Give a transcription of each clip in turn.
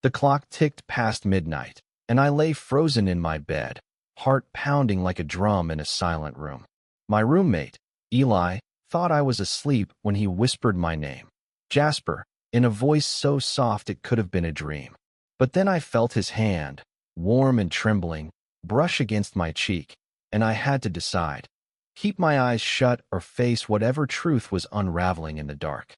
The clock ticked past midnight, and I lay frozen in my bed, heart pounding like a drum in a silent room. My roommate, Eli, thought I was asleep when he whispered my name, Jasper, in a voice so soft it could have been a dream. But then I felt his hand, warm and trembling, brush against my cheek, and I had to decide. Keep my eyes shut or face whatever truth was unraveling in the dark.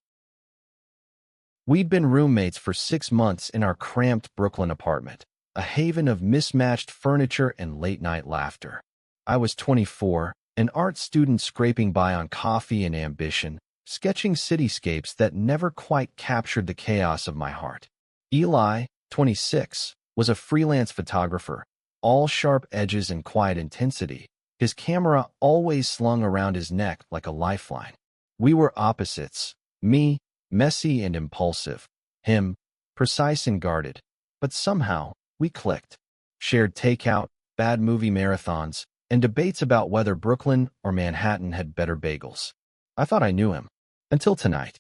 We'd been roommates for 6 months in our cramped Brooklyn apartment, a haven of mismatched furniture and late-night laughter. I was 24, an art student scraping by on coffee and ambition, sketching cityscapes that never quite captured the chaos of my heart. Eli, 26, was a freelance photographer, all sharp edges and quiet intensity, his camera always slung around his neck like a lifeline. We were opposites, me, messy and impulsive, him, precise and guarded, but somehow we clicked. Shared takeout, bad movie marathons, and debates about whether Brooklyn or Manhattan had better bagels. I thought I knew him, until tonight.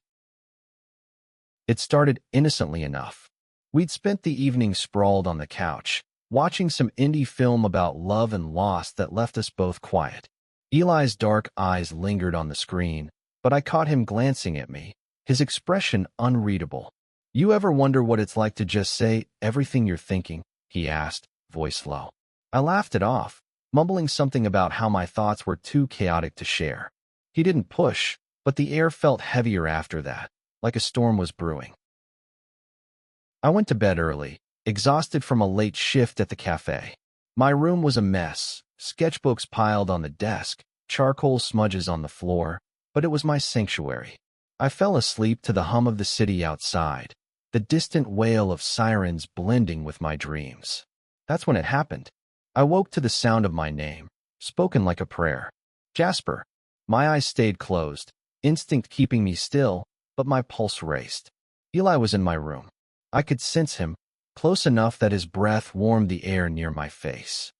It started innocently enough. We'd spent the evening sprawled on the couch, watching some indie film about love and loss that left us both quiet. Eli's dark eyes lingered on the screen, but I caught him glancing at me, his expression unreadable. "You ever wonder what it's like to just say everything you're thinking?" he asked, voice low. I laughed it off, mumbling something about how my thoughts were too chaotic to share. He didn't push, but the air felt heavier after that, like a storm was brewing. I went to bed early, exhausted from a late shift at the cafe. My room was a mess, sketchbooks piled on the desk, charcoal smudges on the floor, but it was my sanctuary. I fell asleep to the hum of the city outside, the distant wail of sirens blending with my dreams. That's when it happened. I woke to the sound of my name, spoken like a prayer. Jasper. My eyes stayed closed, instinct keeping me still, but my pulse raced. Eli was in my room. I could sense him, close enough that his breath warmed the air near my face.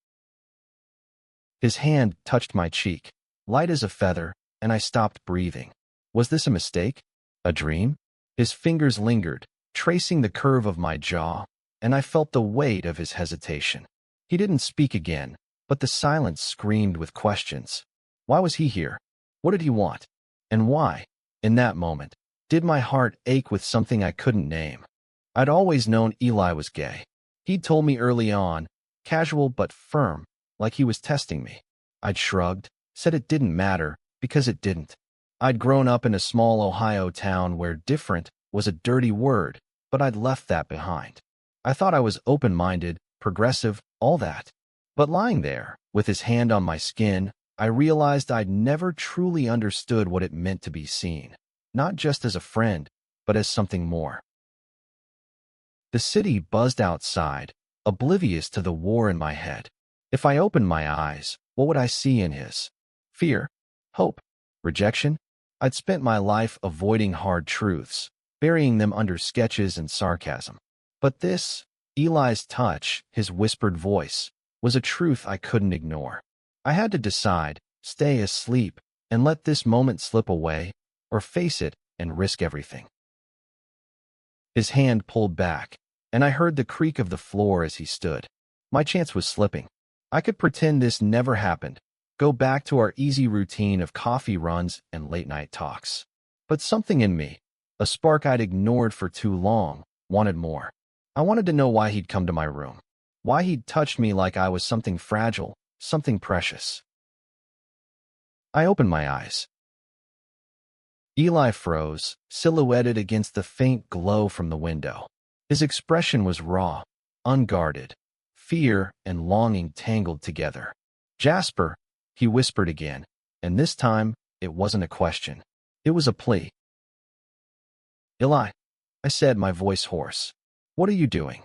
His hand touched my cheek, light as a feather, and I stopped breathing. Was this a mistake? A dream? His fingers lingered, tracing the curve of my jaw, and I felt the weight of his hesitation. He didn't speak again, but the silence screamed with questions. Why was he here? What did he want? And why, in that moment, did my heart ache with something I couldn't name? I'd always known Eli was gay. He'd told me early on, casual but firm, like he was testing me. I'd shrugged, said it didn't matter, because it didn't. I'd grown up in a small Ohio town where different was a dirty word, but I'd left that behind. I thought I was open-minded, progressive, all that. But lying there, with his hand on my skin, I realized I'd never truly understood what it meant to be seen, not just as a friend, but as something more. The city buzzed outside, oblivious to the war in my head. If I opened my eyes, what would I see in his? Fear? Hope? Rejection? I'd spent my life avoiding hard truths, burying them under sketches and sarcasm. But this, Eli's touch, his whispered voice, was a truth I couldn't ignore. I had to decide, stay asleep, and let this moment slip away, or face it and risk everything. His hand pulled back, and I heard the creak of the floor as he stood. My chance was slipping. I could pretend this never happened, go back to our easy routine of coffee runs and late-night talks. But something in me, a spark I'd ignored for too long, wanted more. I wanted to know why he'd come to my room, why he'd touched me like I was something fragile, something precious. I opened my eyes. Eli froze, silhouetted against the faint glow from the window. His expression was raw, unguarded, fear and longing tangled together. "Jasper," he whispered again, and this time it wasn't a question. It was a plea. "Eli," I said, my voice hoarse. "What are you doing?"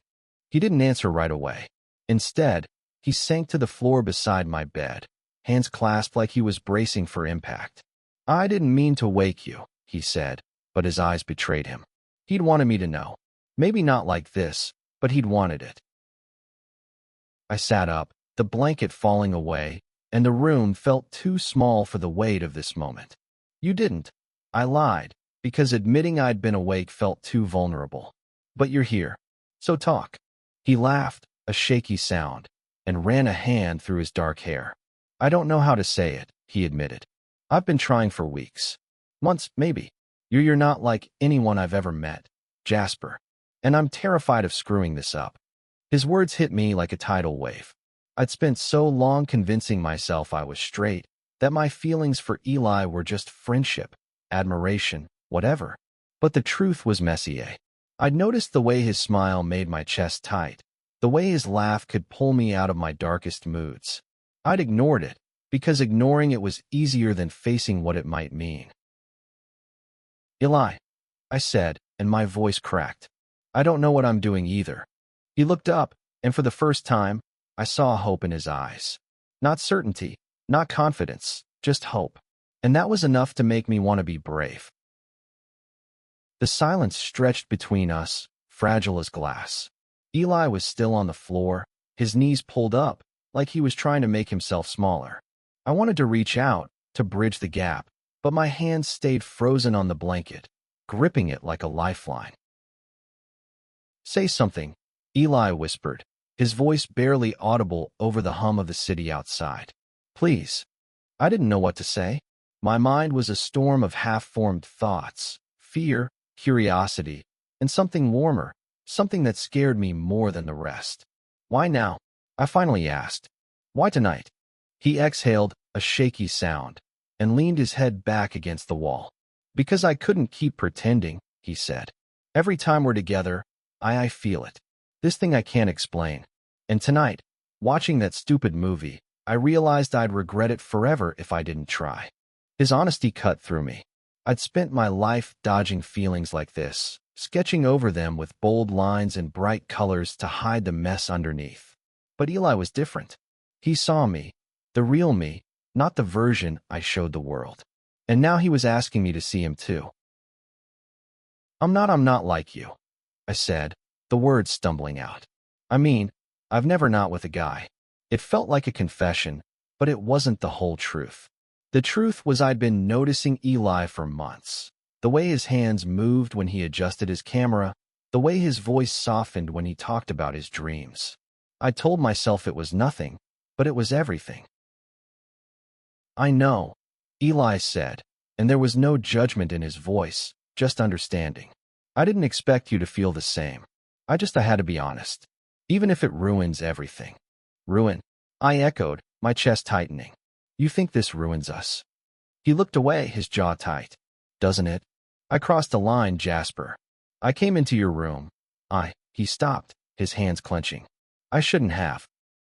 He didn't answer right away. Instead, he sank to the floor beside my bed, hands clasped like he was bracing for impact. "I didn't mean to wake you," he said, but his eyes betrayed him. He'd wanted me to know. Maybe not like this, but he'd wanted it. I sat up, the blanket falling away, and the room felt too small for the weight of this moment. "You didn't." I lied, because admitting I'd been awake felt too vulnerable. "But you're here. So talk. He laughed, a shaky sound, and ran a hand through his dark hair. I don't know how to say it, he admitted. I've been trying for weeks. Months, maybe. You're not like anyone I've ever met, Jasper. And I'm terrified of screwing this up. His words hit me like a tidal wave. I'd spent so long convincing myself I was straight that my feelings for Eli were just friendship, admiration, whatever. But the truth was Messier. I'd noticed the way his smile made my chest tight, the way his laugh could pull me out of my darkest moods. I'd ignored it, because ignoring it was easier than facing what it might mean. Eli, I said, and my voice cracked. I don't know what I'm doing either. He looked up, and for the first time, I saw hope in his eyes. Not certainty, not confidence, just hope. And that was enough to make me want to be brave. The silence stretched between us, fragile as glass. Eli was still on the floor, his knees pulled up, like he was trying to make himself smaller. I wanted to reach out, to bridge the gap, but my hands stayed frozen on the blanket, gripping it like a lifeline. Say something, Eli whispered, his voice barely audible over the hum of the city outside. Please. I didn't know what to say. My mind was a storm of half-formed thoughts, fear, curiosity, and something warmer, something that scared me more than the rest. Why now? I finally asked. Why tonight? He exhaled, a shaky sound, and leaned his head back against the wall. Because I couldn't keep pretending, he said. Every time we're together, I feel it. This thing I can't explain. And tonight, watching that stupid movie, I realized I'd regret it forever if I didn't try. His honesty cut through me. I'd spent my life dodging feelings like this, sketching over them with bold lines and bright colors to hide the mess underneath. But Eli was different. He saw me, the real me, not the version I showed the world. And now he was asking me to see him too. I'm not like you, I said, the words stumbling out. I mean, I've never not with a guy. It felt like a confession, but it wasn't the whole truth. The truth was I'd been noticing Eli for months. The way his hands moved when he adjusted his camera, the way his voice softened when he talked about his dreams. I told myself it was nothing, but it was everything. I know, Eli said, and there was no judgment in his voice, just understanding. I didn't expect you to feel the same. I had to be honest. Even if it ruins everything. Ruin? I echoed, my chest tightening. You think this ruins us? He looked away, his jaw tight. Doesn't it? I crossed a line, Jasper. I came into your room. He stopped, his hands clenching. I shouldn't have.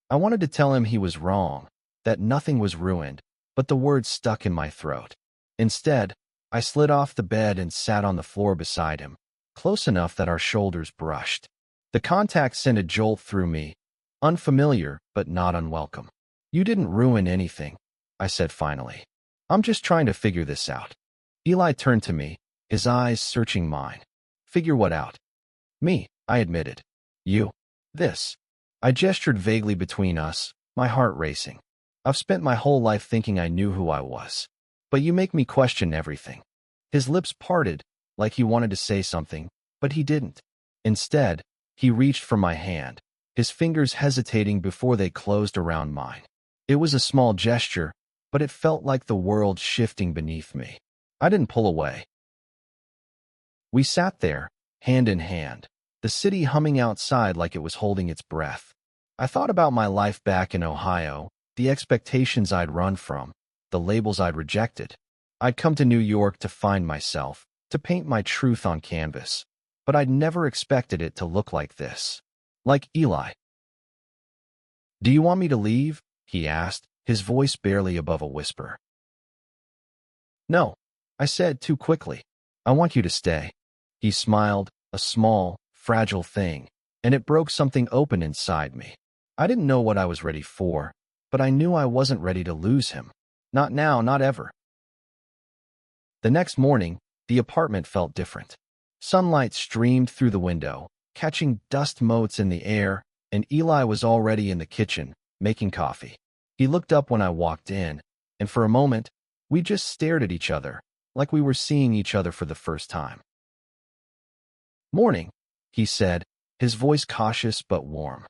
I wanted to tell him he was wrong, that nothing was ruined, but the words stuck in my throat. Instead, I slid off the bed and sat on the floor beside him, close enough that our shoulders brushed. The contact sent a jolt through me, unfamiliar but not unwelcome. You didn't ruin anything, I said finally. I'm just trying to figure this out. Eli turned to me, his eyes searching mine. Figure what out? Me, I admitted. You. This. I gestured vaguely between us, my heart racing. I've spent my whole life thinking I knew who I was. But you make me question everything. His lips parted, like he wanted to say something, but he didn't. Instead, he reached for my hand, his fingers hesitating before they closed around mine. It was a small gesture, but it felt like the world shifting beneath me. I didn't pull away. We sat there, hand in hand, the city humming outside like it was holding its breath. I thought about my life back in Ohio, the expectations I'd run from, the labels I'd rejected. I'd come to New York to find myself, to paint my truth on canvas. But I'd never expected it to look like this. Like Eli. Do you want me to leave? He asked, his voice barely above a whisper. No, I said too quickly. I want you to stay. He smiled, a small, fragile thing, and it broke something open inside me. I didn't know what I was ready for, but I knew I wasn't ready to lose him. Not now, not ever. The next morning, the apartment felt different. Sunlight streamed through the window, catching dust motes in the air, and Eli was already in the kitchen, making coffee. He looked up when I walked in, and for a moment, we just stared at each other, like we were seeing each other for the first time. Morning, he said, his voice cautious but warm.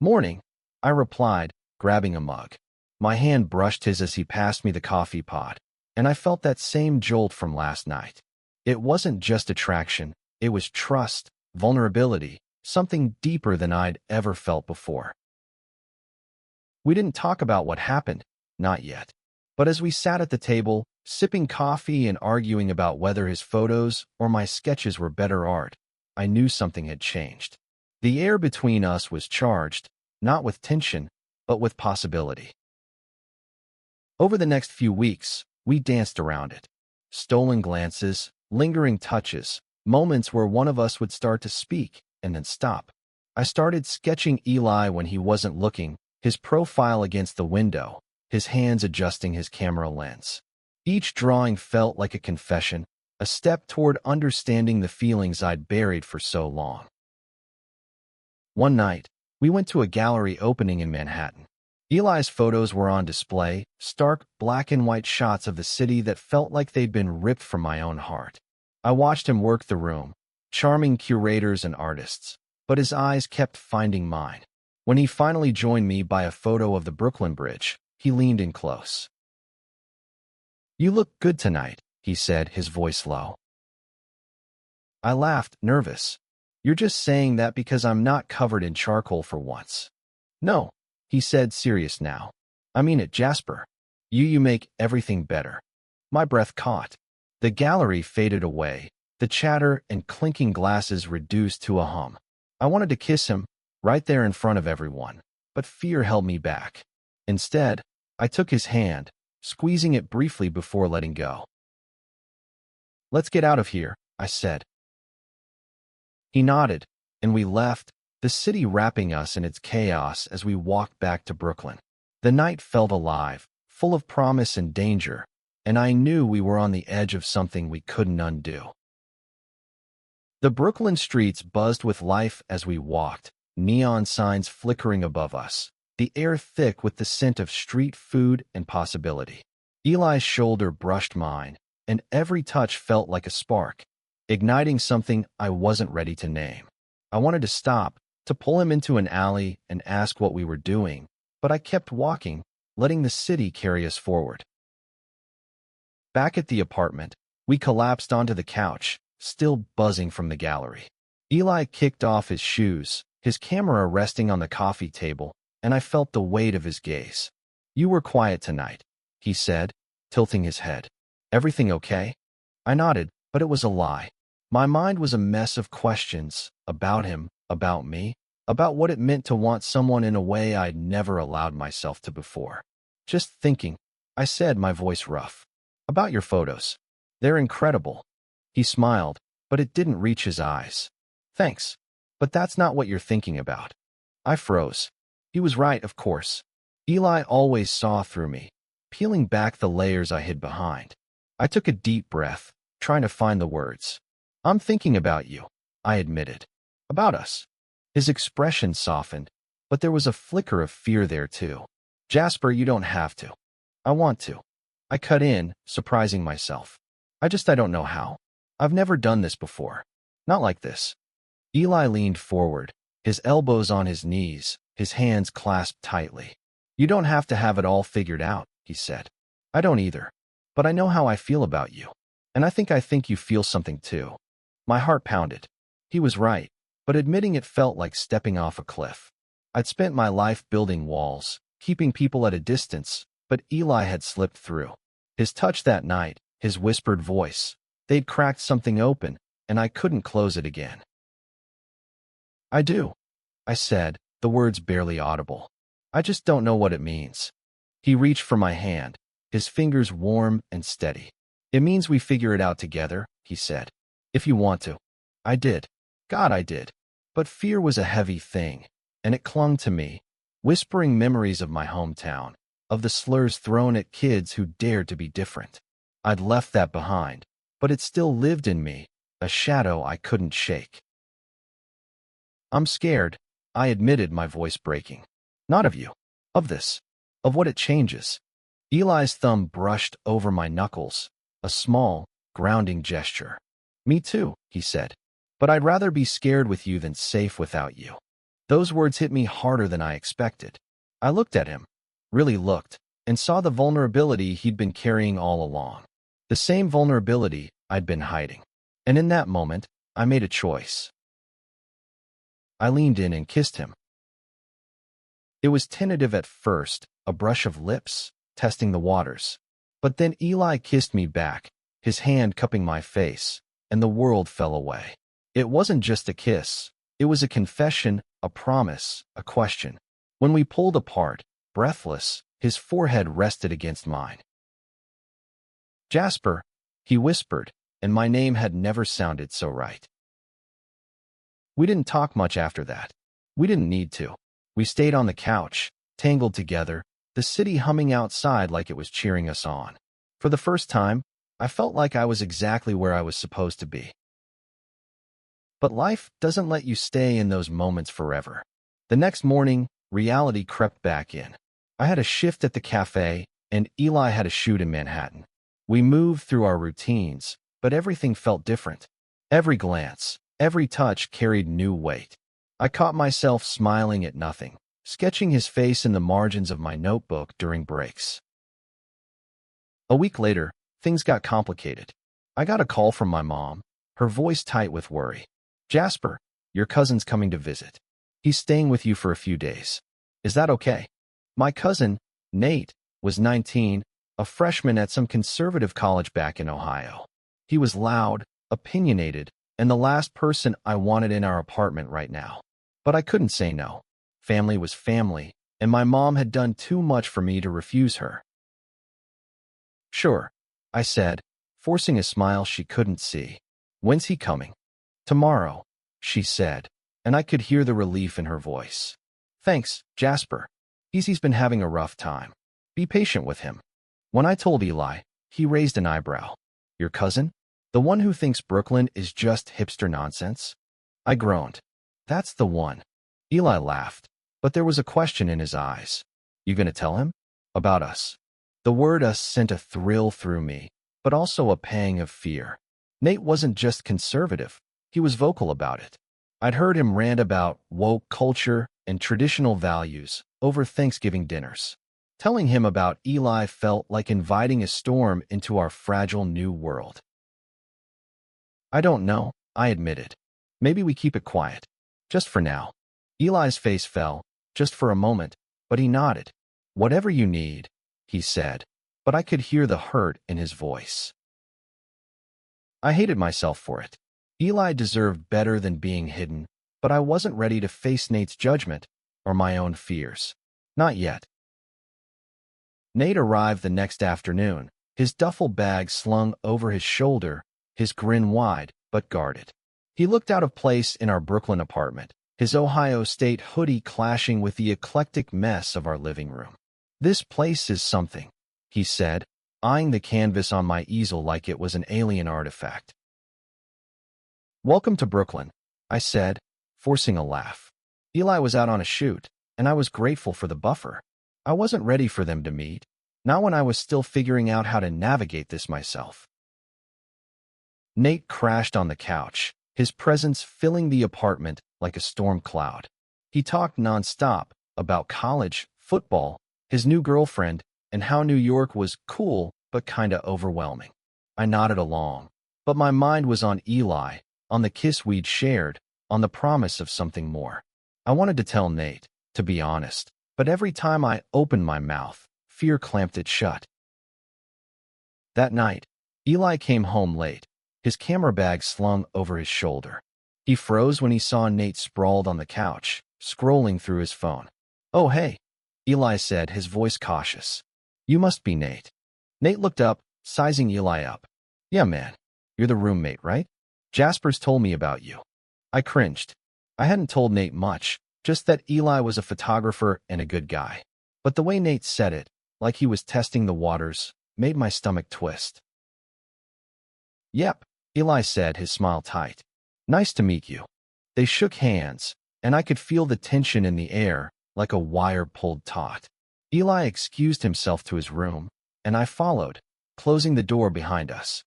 "Morning," I replied, grabbing a mug. My hand brushed his as he passed me the coffee pot, and I felt that same jolt from last night. It wasn't just attraction, it was trust, vulnerability, something deeper than I'd ever felt before. We didn't talk about what happened, not yet. But as we sat at the table, sipping coffee and arguing about whether his photos or my sketches were better art, I knew something had changed. The air between us was charged, not with tension, but with possibility. Over the next few weeks, we danced around it. Stolen glances, lingering touches, moments where one of us would start to speak and then stop. I started sketching Eli when he wasn't looking, his profile against the window, his hands adjusting his camera lens. Each drawing felt like a confession, a step toward understanding the feelings I'd buried for so long. One night, we went to a gallery opening in Manhattan. Eli's photos were on display, stark black and white shots of the city that felt like they'd been ripped from my own heart. I watched him work the room, charming curators and artists, but his eyes kept finding mine. When he finally joined me by a photo of the Brooklyn Bridge, he leaned in close. "You look good tonight," he said, his voice low. I laughed, nervous. "You're just saying that because I'm not covered in charcoal for once." "No," he said, serious now. "I mean it, Jasper. You make everything better." My breath caught. The gallery faded away, the chatter and clinking glasses reduced to a hum. I wanted to kiss him, right there in front of everyone, but fear held me back. Instead, I took his hand, squeezing it briefly before letting go. "Let's get out of here," I said. He nodded, and we left, the city wrapping us in its chaos as we walked back to Brooklyn. The night felt alive, full of promise and danger, and I knew we were on the edge of something we couldn't undo. The Brooklyn streets buzzed with life as we walked, neon signs flickering above us, the air thick with the scent of street food and possibility. Eli's shoulder brushed mine, and every touch felt like a spark, igniting something I wasn't ready to name. I wanted to stop, to pull him into an alley and ask what we were doing, but I kept walking, letting the city carry us forward. Back at the apartment, we collapsed onto the couch, still buzzing from the gallery. Eli kicked off his shoes, his camera resting on the coffee table, and I felt the weight of his gaze. "You were quiet tonight," he said, tilting his head. "Everything okay?" I nodded, but it was a lie. My mind was a mess of questions about him, about me, about what it meant to want someone in a way I'd never allowed myself to before. "Just thinking," I said, my voice rough. "About your photos. They're incredible." He smiled, but it didn't reach his eyes. "Thanks. But that's not what you're thinking about." I froze. He was right, of course. Eli always saw through me, peeling back the layers I hid behind. I took a deep breath, trying to find the words. "I'm thinking about you," I admitted. "About us." His expression softened, but there was a flicker of fear there too. "Jasper, you don't have to." "I want to." I cut in, surprising myself. I don't know how. I've never done this before. Not like this." Eli leaned forward, his elbows on his knees, his hands clasped tightly. "You don't have to have it all figured out," he said. "I don't either. But I know how I feel about you. And I think you feel something too." My heart pounded. He was right, but admitting it felt like stepping off a cliff. I'd spent my life building walls, keeping people at a distance, but Eli had slipped through. His touch that night, his whispered voice, they'd cracked something open, and I couldn't close it again. "I do," I said, the words barely audible. "I just don't know what it means." He reached for my hand, his fingers warm and steady. "It means we figure it out together," he said. "If you want to." I did. God, I did. But fear was a heavy thing, and it clung to me, whispering memories of my hometown, of the slurs thrown at kids who dared to be different. I'd left that behind, but it still lived in me, a shadow I couldn't shake. "I'm scared," I admitted, my voice breaking. "Not of you. Of this. Of what it changes." Eli's thumb brushed over my knuckles, a small, grounding gesture. "Me too," he said. but I'd rather be scared with you than safe without you. Those words hit me harder than I expected. I looked at him, really looked, and saw the vulnerability he'd been carrying all along. The same vulnerability I'd been hiding. And in that moment, I made a choice. I leaned in and kissed him. It was tentative at first, a brush of lips, testing the waters. But then Eli kissed me back, his hand cupping my face, and the world fell away. It wasn't just a kiss. It was a confession, a promise, a question. When we pulled apart, breathless, his forehead rested against mine. Jasper, he whispered, and my name had never sounded so right. We didn't talk much after that. We didn't need to. We stayed on the couch, tangled together, the city humming outside like it was cheering us on. For the first time, I felt like I was exactly where I was supposed to be. But life doesn't let you stay in those moments forever. The next morning, reality crept back in. I had a shift at the cafe, and Eli had a shoot in Manhattan. We moved through our routines, but everything felt different. Every glance, every touch carried new weight. I caught myself smiling at nothing, sketching his face in the margins of my notebook during breaks. A week later, things got complicated. I got a call from my mom, her voice tight with worry. "Jasper, your cousin's coming to visit. He's staying with you for a few days. Is that okay?" My cousin, Nate, was 19, a freshman at some conservative college back in Ohio. He was loud, opinionated, and the last person I wanted in our apartment right now. But I couldn't say no. Family was family, and my mom had done too much for me to refuse her. "Sure," I said, forcing a smile she couldn't see. "When's he coming?" "Tomorrow," she said, and I could hear the relief in her voice. "Thanks, Jasper. He's been having a rough time. Be patient with him." When I told Eli, he raised an eyebrow. "Your cousin? The one who thinks Brooklyn is just hipster nonsense?" I groaned. "That's the one." Eli laughed, but there was a question in his eyes. "You gonna tell him? About us?" The word us sent a thrill through me, but also a pang of fear. Nate wasn't just conservative. He was vocal about it. I'd heard him rant about woke culture and traditional values over Thanksgiving dinners. Telling him about Eli felt like inviting a storm into our fragile new world. "I don't know," I admitted. "Maybe we keep it quiet. Just for now." Eli's face fell, just for a moment, but he nodded. "Whatever you need," he said, but I could hear the hurt in his voice. I hated myself for it. Eli deserved better than being hidden, but I wasn't ready to face Nate's judgment or my own fears. Not yet. Nate arrived the next afternoon, his duffel bag slung over his shoulder, his grin wide but guarded. He looked out of place in our Brooklyn apartment, his Ohio State hoodie clashing with the eclectic mess of our living room. "This place is something," he said, eyeing the canvas on my easel like it was an alien artifact. "Welcome to Brooklyn," I said, forcing a laugh. Eli was out on a shoot, and I was grateful for the buffer. I wasn't ready for them to meet, not when I was still figuring out how to navigate this myself. Nate crashed on the couch, his presence filling the apartment like a storm cloud. He talked nonstop about college, football, his new girlfriend, and how New York was cool but kinda overwhelming. I nodded along, but my mind was on Eli, on the kiss we'd shared, on the promise of something more. I wanted to tell Nate, to be honest, but every time I opened my mouth, fear clamped it shut. That night, Eli came home late, his camera bag slung over his shoulder. He froze when he saw Nate sprawled on the couch, scrolling through his phone. "Oh, hey," Eli said, his voice cautious. "You must be Nate." Nate looked up, sizing Eli up. "Yeah, man. You're the roommate, right? Jasper's told me about you." I cringed. I hadn't told Nate much, just that Eli was a photographer and a good guy. But the way Nate said it, like he was testing the waters, made my stomach twist. "Yep," Eli said, his smile tight. "Nice to meet you." They shook hands, and I could feel the tension in the air, like a wire pulled taut. Eli excused himself to his room, and I followed, closing the door behind us.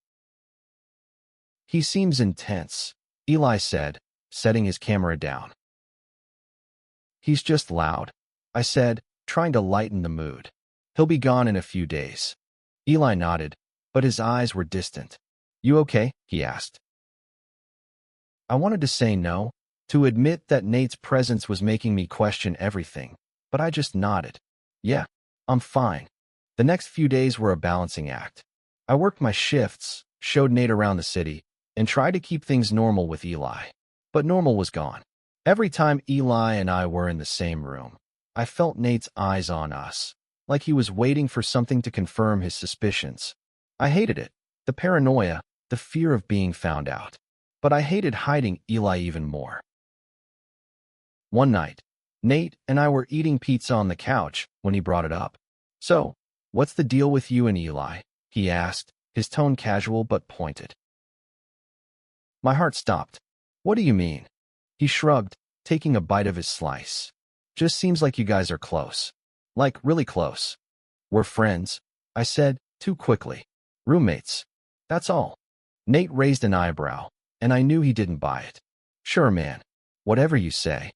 "He seems intense," Eli said, setting his camera down. He's just loud, I said, trying to lighten the mood. He'll be gone in a few days. Eli nodded, but his eyes were distant. You okay? He asked. I wanted to say no, to admit that Nate's presence was making me question everything, but I just nodded. Yeah, I'm fine. The next few days were a balancing act. I worked my shifts, showed Nate around the city, and tried to keep things normal with Eli. But normal was gone. Every time Eli and I were in the same room, I felt Nate's eyes on us, like he was waiting for something to confirm his suspicions. I hated it, the paranoia, the fear of being found out. But I hated hiding Eli even more. One night, Nate and I were eating pizza on the couch when he brought it up. So, what's the deal with you and Eli? He asked, his tone casual but pointed. My heart stopped. What do you mean? He shrugged, taking a bite of his slice. Just seems like you guys are close. Like, really close. We're friends, I said, too quickly. Roommates. That's all. Nate raised an eyebrow, and I knew he didn't buy it. Sure, man. Whatever you say.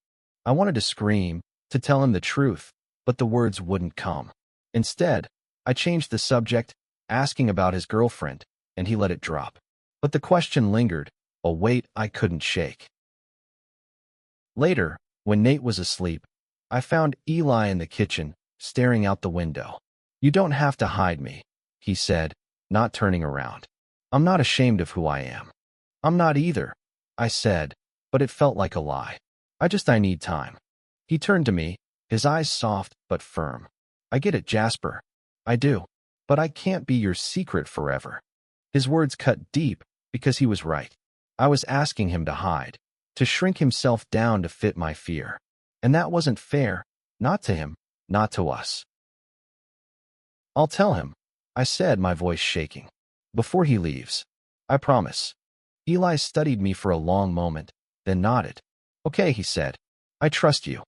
I wanted to scream, to tell him the truth, but the words wouldn't come. Instead, I changed the subject, asking about his girlfriend, and he let it drop. But the question lingered, a weight I couldn't shake. Later, when Nate was asleep, I found Eli in the kitchen, staring out the window. You don't have to hide me, he said, not turning around. I'm not ashamed of who I am. I'm not either, I said, but it felt like a lie. I need time. He turned to me, his eyes soft but firm. I get it, Jasper. I do. But I can't be your secret forever. His words cut deep because he was right. I was asking him to hide, to shrink himself down to fit my fear. And that wasn't fair, not to him, not to us. I'll tell him, I said, my voice shaking. Before he leaves. I promise. Eli studied me for a long moment, then nodded. Okay, he said. I trust you.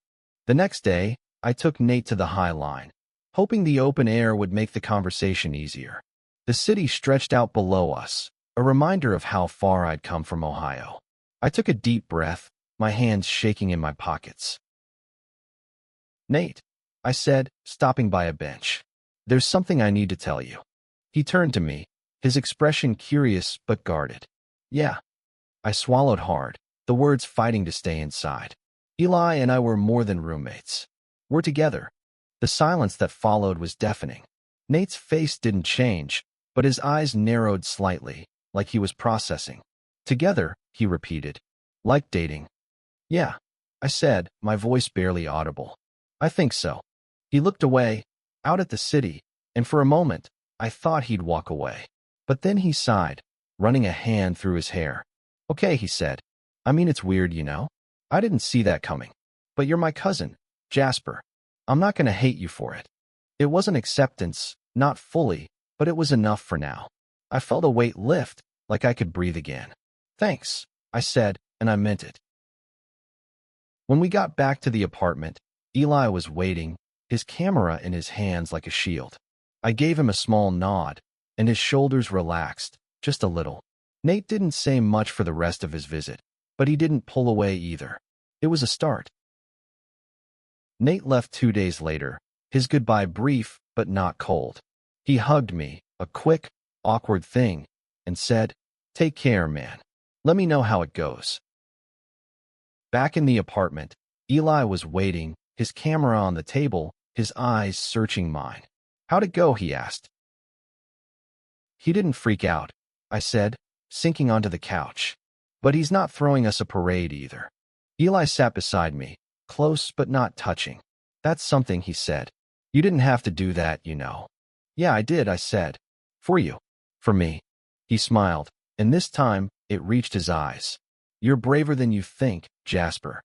The next day, I took Nate to the High Line, hoping the open air would make the conversation easier. The city stretched out below us, a reminder of how far I'd come from Ohio. I took a deep breath, my hands shaking in my pockets. Nate, I said, stopping by a bench. There's something I need to tell you. He turned to me, his expression curious but guarded. Yeah. I swallowed hard, the words fighting to stay inside. Eli and I were more than roommates. We're together. The silence that followed was deafening. Nate's face didn't change, but his eyes narrowed slightly, like he was processing. Together, he repeated. Like dating. Yeah, I said, my voice barely audible. I think so. He looked away, out at the city, and for a moment, I thought he'd walk away. But then he sighed, running a hand through his hair. Okay, he said. I mean, it's weird, you know? I didn't see that coming. But you're my cousin, Jasper. I'm not going to hate you for it. It wasn't acceptance, not fully, but it was enough for now. I felt a weight lift, like I could breathe again. Thanks, I said, and I meant it. When we got back to the apartment, Eli was waiting, his camera in his hands like a shield. I gave him a small nod, and his shoulders relaxed, just a little. Nate didn't say much for the rest of his visit, but he didn't pull away either. It was a start. Nate left 2 days later, his goodbye brief but not cold. He hugged me, a quick, awkward thing, and said, "Take care, man. Let me know how it goes." Back in the apartment, Eli was waiting, his camera on the table, his eyes searching mine. "How'd it go?" he asked. He didn't freak out, I said, sinking onto the couch. But he's not throwing us a parade either. Eli sat beside me, close but not touching. That's something, he said. You didn't have to do that, you know. Yeah, I did, I said. For you. For me. He smiled, and this time, it reached his eyes. You're braver than you think, Jasper.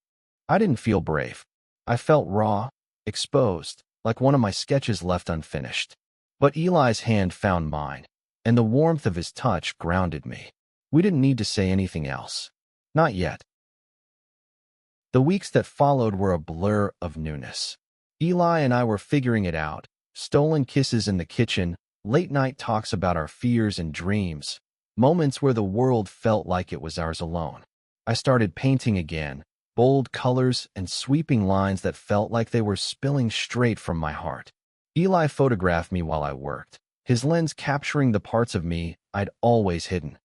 I didn't feel brave. I felt raw, exposed, like one of my sketches left unfinished. But Eli's hand found mine, and the warmth of his touch grounded me. We didn't need to say anything else. Not yet. The weeks that followed were a blur of newness. Eli and I were figuring it out, stolen kisses in the kitchen, late-night talks about our fears and dreams, moments where the world felt like it was ours alone. I started painting again, bold colors and sweeping lines that felt like they were spilling straight from my heart. Eli photographed me while I worked, his lens capturing the parts of me I'd always hidden.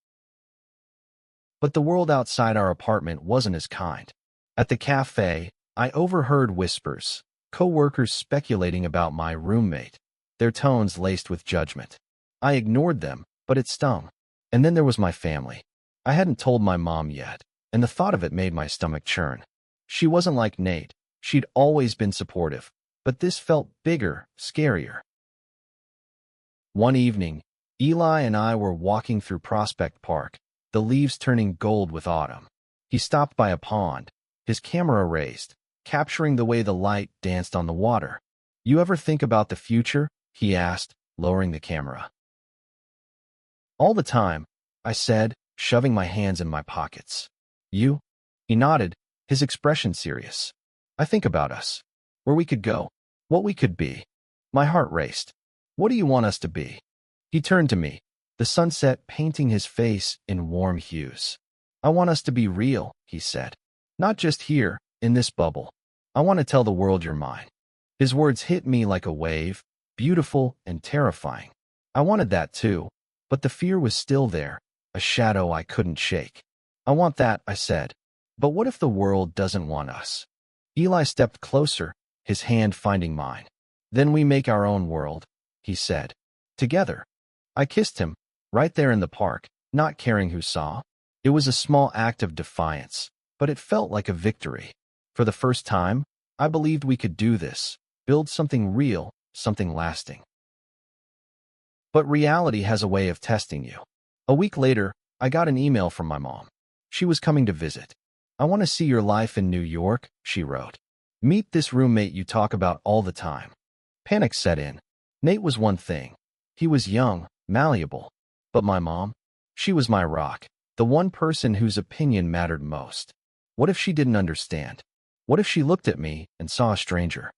But the world outside our apartment wasn't as kind. At the cafe, I overheard whispers, co-workers speculating about my roommate, their tones laced with judgment. I ignored them, but it stung. And then there was my family. I hadn't told my mom yet, and the thought of it made my stomach churn. She wasn't like Nate. She'd always been supportive, but this felt bigger, scarier. One evening, Eli and I were walking through Prospect Park, the leaves turning gold with autumn. He stopped by a pond, his camera raised, capturing the way the light danced on the water. "You ever think about the future?" he asked, lowering the camera. "All the time," I said, shoving my hands in my pockets. "You?" He nodded, his expression serious. "I think about us. Where we could go. What we could be." My heart raced. "What do you want us to be?" He turned to me, the sunset painting his face in warm hues. "I want us to be real," he said. "Not just here, in this bubble. I want to tell the world you're mine." His words hit me like a wave, beautiful and terrifying. I wanted that too, but the fear was still there, a shadow I couldn't shake. "I want that," I said. "But what if the world doesn't want us?" Eli stepped closer, his hand finding mine. "Then we make our own world," he said. "Together." I kissed him, right there in the park, not caring who saw. It was a small act of defiance, but it felt like a victory. For the first time, I believed we could do this, build something real, something lasting. But reality has a way of testing you. A week later, I got an email from my mom. She was coming to visit. "I want to see your life in New York," she wrote. "Meet this roommate you talk about all the time." Panic set in. Nate was one thing. He was young, malleable. But my mom? She was my rock, the one person whose opinion mattered most. What if she didn't understand? What if she looked at me and saw a stranger?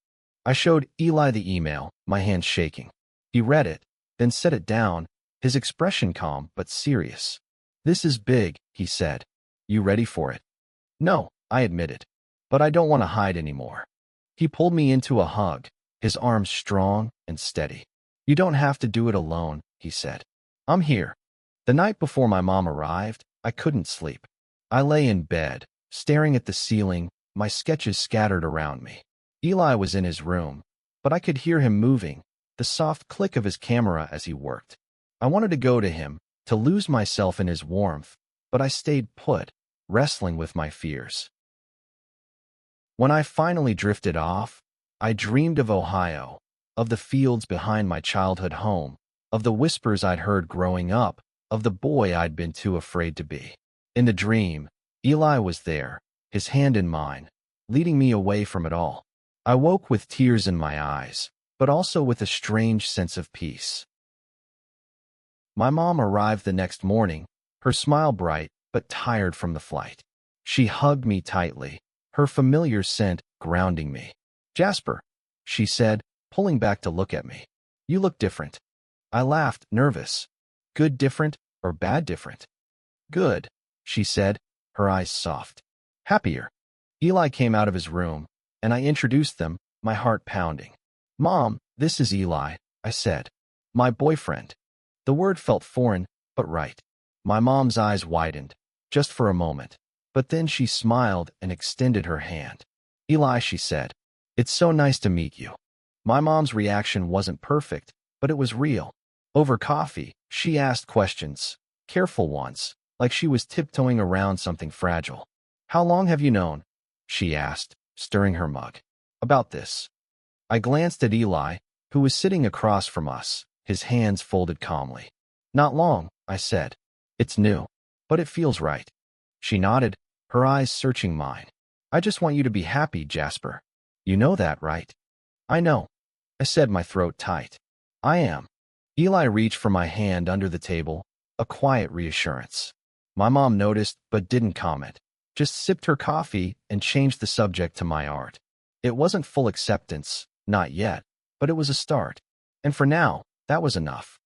I showed Eli the email, my hand shaking. He read it, then set it down, his expression calm but serious. "This is big," he said. "You ready for it?" "No," I admitted. "But I don't want to hide anymore." He pulled me into a hug, his arms strong and steady. "You don't have to do it alone," he said. "I'm here." The night before my mom arrived, I couldn't sleep. I lay in bed, staring at the ceiling, my sketches scattered around me. Eli was in his room, but I could hear him moving, the soft click of his camera as he worked. I wanted to go to him, to lose myself in his warmth, but I stayed put, wrestling with my fears. When I finally drifted off, I dreamed of Ohio, of the fields behind my childhood home, of the whispers I'd heard growing up, of the boy I'd been too afraid to be. In the dream, Eli was there, his hand in mine, leading me away from it all. I woke with tears in my eyes, but also with a strange sense of peace. My mom arrived the next morning, her smile bright but tired from the flight. She hugged me tightly, her familiar scent grounding me. "Jasper," she said, pulling back to look at me. "You look different." I laughed, nervous. "Good different or bad different?" "Good," she said, her eyes soft. "Happier." Eli came out of his room, and I introduced them, my heart pounding. "Mom, this is Eli," I said. "My boyfriend." The word felt foreign, but right. My mom's eyes widened, just for a moment. But then she smiled and extended her hand. "Eli," she said, "it's so nice to meet you." My mom's reaction wasn't perfect, but it was real. Over coffee, she asked questions, careful ones, like she was tiptoeing around something fragile. "How long have you known?" she asked, stirring her mug. "About this." I glanced at Eli, who was sitting across from us, his hands folded calmly. "Not long," I said. "It's new, but it feels right." She nodded, her eyes searching mine. "I just want you to be happy, Jasper. You know that, right?" "I know," I said, my throat tight. "I am." Eli reached for my hand under the table, a quiet reassurance. My mom noticed but didn't comment, just sipped her coffee and changed the subject to my art. It wasn't full acceptance, not yet, but it was a start. And for now, that was enough.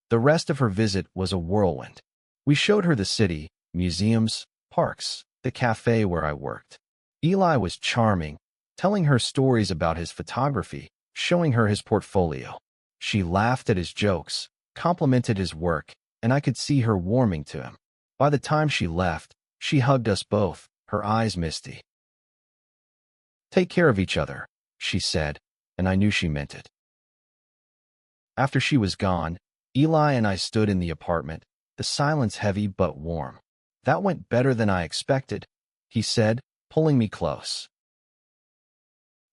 The rest of her visit was a whirlwind. We showed her the city, museums, Parks, the cafe where I worked. Eli was charming, telling her stories about his photography, showing her his portfolio. She laughed at his jokes, complimented his work, and I could see her warming to him. By the time she left, she hugged us both, her eyes misty. "Take care of each other," she said, and I knew she meant it. After she was gone, Eli and I stood in the apartment, the silence heavy but warm. "That went better than I expected," he said, pulling me close.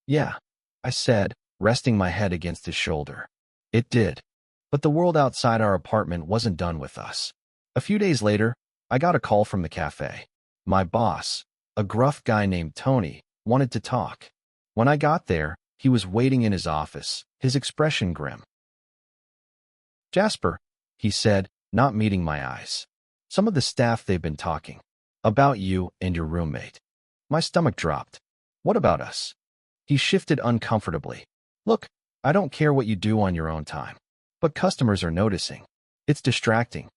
"Yeah," I said, resting my head against his shoulder. "It did." But the world outside our apartment wasn't done with us. A few days later, I got a call from the cafe. My boss, a gruff guy named Tony, wanted to talk. When I got there, he was waiting in his office, his expression grim. "Jasper," he said, not meeting my eyes. "Some of the staff, they've been talking about you and your roommate." My stomach dropped. "What about us?" He shifted uncomfortably. "Look, I don't care what you do on your own time. But customers are noticing. It's distracting."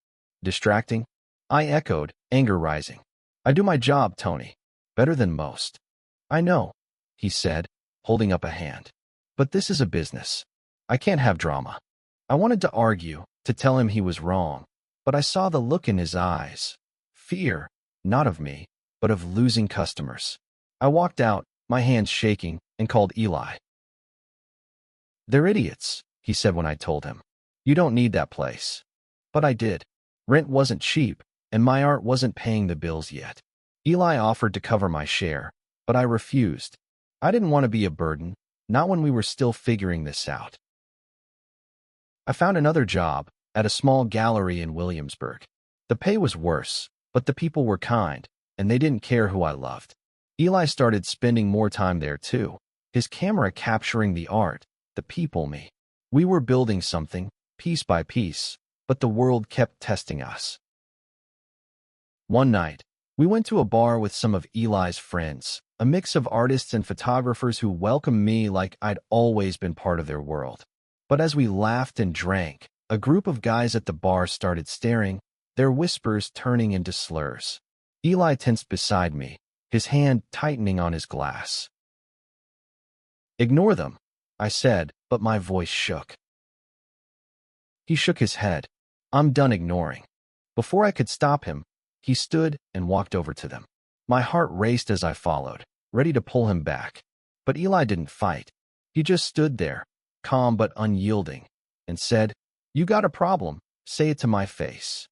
"Distracting?" I echoed, anger rising. "I do my job, Tony. Better than most." "I know," he said, holding up a hand. "But this is a business. I can't have drama." I wanted to argue, to tell him he was wrong, but I saw the look in his eyes. Fear, not of me, but of losing customers. I walked out, my hands shaking, and called Eli. "They're idiots," he said when I told him. "You don't need that place." But I did. Rent wasn't cheap, and my art wasn't paying the bills yet. Eli offered to cover my share, but I refused. I didn't want to be a burden, not when we were still figuring this out. I found another job, at a small gallery in Williamsburg. The pay was worse, but the people were kind, and they didn't care who I loved. Eli started spending more time there too, his camera capturing the art, the people, me. We were building something, piece by piece, but the world kept testing us. One night, we went to a bar with some of Eli's friends, a mix of artists and photographers who welcomed me like I'd always been part of their world. But as we laughed and drank, a group of guys at the bar started staring, their whispers turning into slurs. Eli tensed beside me, his hand tightening on his glass. "Ignore them," I said, but my voice shook. He shook his head. "I'm done ignoring." Before I could stop him, he stood and walked over to them. My heart raced as I followed, ready to pull him back. But Eli didn't fight. He just stood there, calm but unyielding, and said, "You got a problem, say it to my face."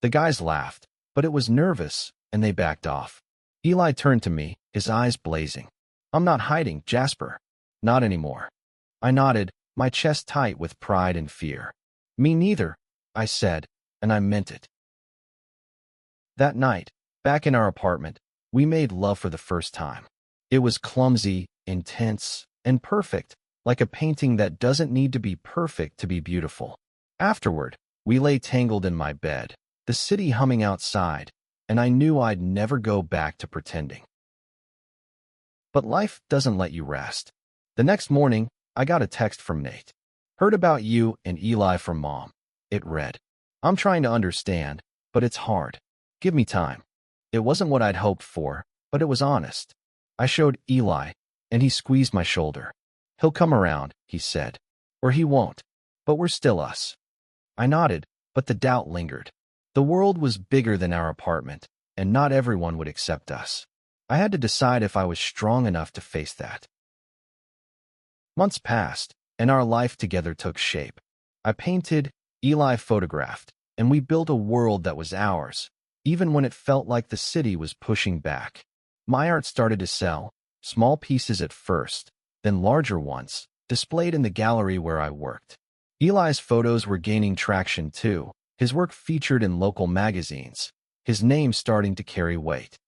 The guys laughed, but it was nervous, and they backed off. Eli turned to me, his eyes blazing. "I'm not hiding, Jasper." "Not anymore." I nodded, my chest tight with pride and fear. "Me neither," I said, and I meant it. That night, back in our apartment, we made love for the first time. It was clumsy, intense, and perfect, like a painting that doesn't need to be perfect to be beautiful. Afterward, we lay tangled in my bed, the city humming outside, and I knew I'd never go back to pretending. But life doesn't let you rest. The next morning, I got a text from Nate. "Heard about you and Eli from Mom." It read, "I'm trying to understand, but it's hard. Give me time." It wasn't what I'd hoped for, but it was honest. I showed Eli, and he squeezed my shoulder. "He'll come around," he said. "Or he won't. But we're still us." I nodded, but the doubt lingered. The world was bigger than our apartment, and not everyone would accept us. I had to decide if I was strong enough to face that. Months passed, and our life together took shape. I painted, Eli photographed, and we built a world that was ours, even when it felt like the city was pushing back. My art started to sell, small pieces at first, then larger ones, displayed in the gallery where I worked. Eli's photos were gaining traction too, his work featured in local magazines, his name starting to carry weight.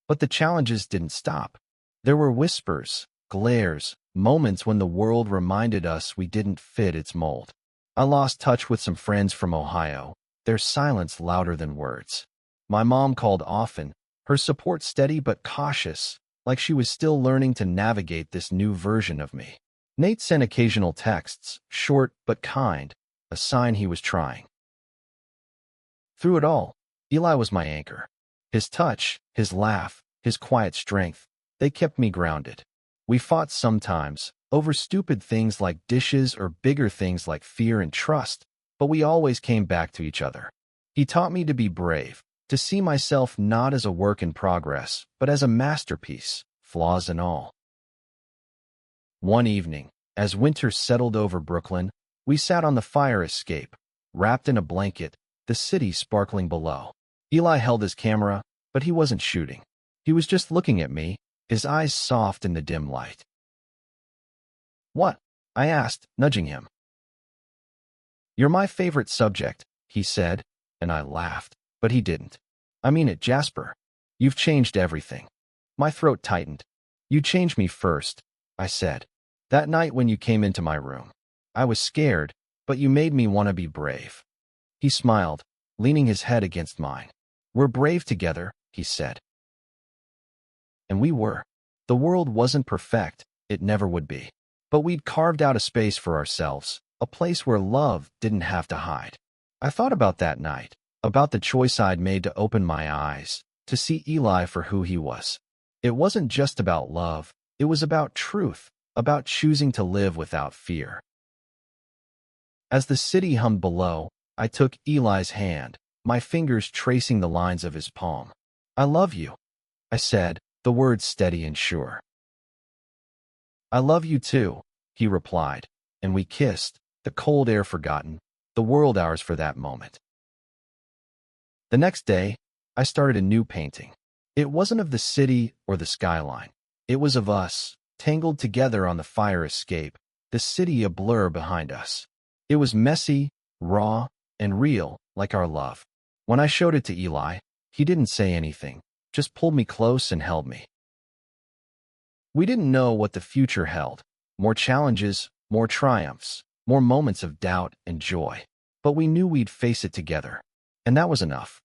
But the challenges didn't stop. There were whispers, glares, moments when the world reminded us we didn't fit its mold. I lost touch with some friends from Ohio, their silence louder than words. My mom called often, her support steady but cautious, like she was still learning to navigate this new version of me. Nate sent occasional texts, short but kind, a sign he was trying. Through it all, Eli was my anchor. His touch, his laugh, his quiet strength, they kept me grounded. We fought sometimes, over stupid things like dishes or bigger things like fear and trust, but we always came back to each other. He taught me to be brave, to see myself not as a work in progress, but as a masterpiece, flaws and all. One evening, as winter settled over Brooklyn, we sat on the fire escape, wrapped in a blanket, the city sparkling below. Eli held his camera, but he wasn't shooting. He was just looking at me, his eyes soft in the dim light. "What?" I asked, nudging him. "You're my favorite subject," he said, and I laughed, but he didn't. "I mean it, Jasper. You've changed everything." My throat tightened. "You changed me first," I said. "That night when you came into my room. I was scared, but you made me want to be brave." He smiled, leaning his head against mine. "We're brave together," he said. And we were. The world wasn't perfect, it never would be. But we'd carved out a space for ourselves, a place where love didn't have to hide. I thought about that night, about the choice I'd made to open my eyes, to see Eli for who he was. It wasn't just about love, it was about truth, about choosing to live without fear. As the city hummed below, I took Eli's hand, my fingers tracing the lines of his palm. "I love you," I said, the words steady and sure. "I love you too," he replied, and we kissed, the cold air forgotten, the world ours for that moment. The next day, I started a new painting. It wasn't of the city or the skyline. It was of us, tangled together on the fire escape, the city a blur behind us. It was messy, raw, and real, like our love. When I showed it to Eli, he didn't say anything, just pulled me close and held me. We didn't know what the future held, more challenges, more triumphs, more moments of doubt and joy, but we knew we'd face it together, and that was enough.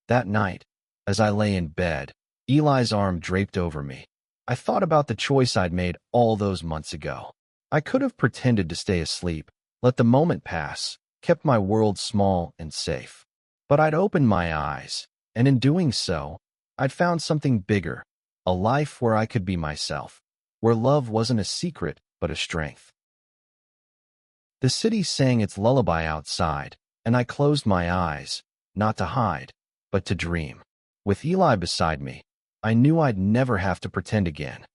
That night, as I lay in bed, Eli's arm draped over me, I thought about the choice I'd made all those months ago. I could have pretended to stay asleep, let the moment pass, kept my world small and safe. But I'd opened my eyes, and in doing so, I'd found something bigger, a life where I could be myself, where love wasn't a secret but a strength. The city sang its lullaby outside, and I closed my eyes, not to hide, but to dream. With Eli beside me, I knew I'd never have to pretend again.